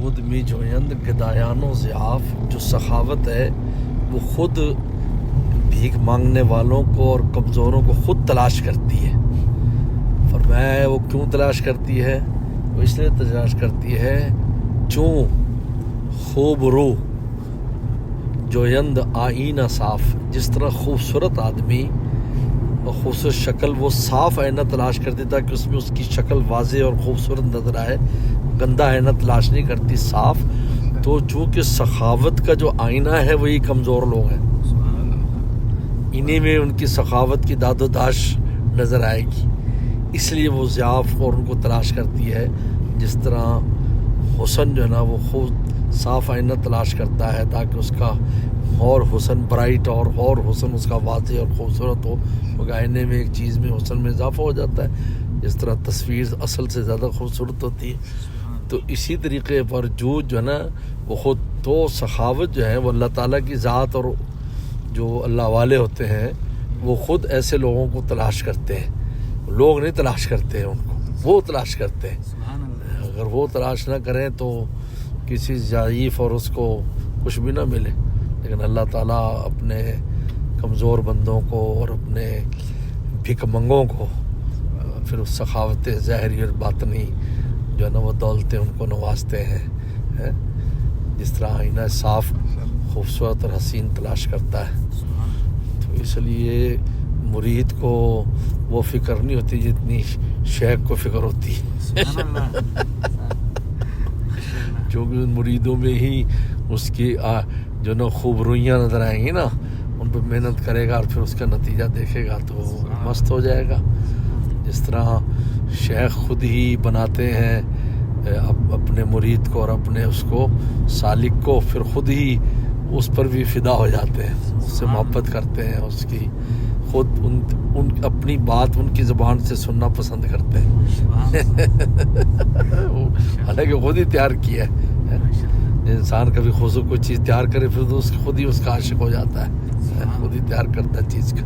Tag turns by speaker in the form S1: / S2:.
S1: خود می جویند گدایان و ضعاف، جو سخاوت ہے وہ خود بھیک مانگنے والوں کو اور کمزوروں کو خود تلاش کرتی ہے۔ فرمایا وہ کیوں تلاش کرتی ہے؟ وہ اس لیے تلاش کرتی ہے چوں خوب رو جویند آئینہ صاف، جس طرح خوبصورت آدمی اور خوبصورت شکل وہ صاف آئینہ تلاش کرتی تاکہ اس میں اس کی شکل واضح اور خوبصورت نظر آئے، گندا آئینہ تلاش نہیں کرتی، صاف۔ تو چونکہ سخاوت کا جو آئینہ ہے وہی کمزور لوگ ہیں، انہی میں ان کی سخاوت کی داد و داش نظر آئے گی، اس لیے وہ ضعاف اور ان کو تلاش کرتی ہے۔ جس طرح حسن جو ہے نا وہ خود صاف آئینہ تلاش کرتا ہے تاکہ اس کا اور حسن برائٹ اور حسن اس کا واضح اور خوبصورت ہو، کیونکہ آئینے میں ایک چیز میں حسن میں اضافہ ہو جاتا ہے، جس طرح تصویر اصل سے زیادہ خوبصورت ہوتی ہے۔ تو اسی طریقے پر جو ہے نا وہ خود تو سخاوت جو ہے وہ اللہ تعالیٰ کی ذات، اور جو اللہ والے ہوتے ہیں وہ خود ایسے لوگوں کو تلاش کرتے ہیں، لوگ نہیں تلاش کرتے ہیں ان کو، وہ تلاش کرتے ہیں۔ اگر وہ تلاش نہ کریں تو کسی ضعیف اور اس کو کچھ بھی نہ ملے، لیکن اللہ تعالیٰ اپنے کمزور بندوں کو اور اپنے بھیک منگوں کو پھر اس سخاوت ظاہری اور باطنی جو ہے نا وہ دولتیں ان کو نوازتے ہیں، جس طرح آئینہ صاف خوبصورت اور حسین تلاش کرتا ہے۔ تو اس لیے مرید کو وہ فکر نہیں ہوتی جتنی شیخ کو فکر ہوتی ہے، جو بھی ان مریدوں میں ہی اس کی جو نا خوب رویاں نظر آئیں گی نا، ان پہ محنت کرے گا اور پھر اس کا نتیجہ دیکھے گا تو مست ہو جائے گا۔ جس طرح شیخ خود ہی بناتے ہیں اپنے مرید کو اور اپنے اس کو سالک کو، پھر خود ہی اس پر بھی فدا ہو جاتے ہیں، اس سے محبت کرتے ہیں، اس کی خود ان اپنی بات ان کی زبان سے سننا پسند کرتے ہیں، حالانکہ خود ہی تیار کیا ہے۔ انسان کبھی خود سے کوئی چیز تیار کرے پھر تو خود ہی اس کا عاشق ہو جاتا ہے، خود ہی تیار کرتا ہے چیز کا۔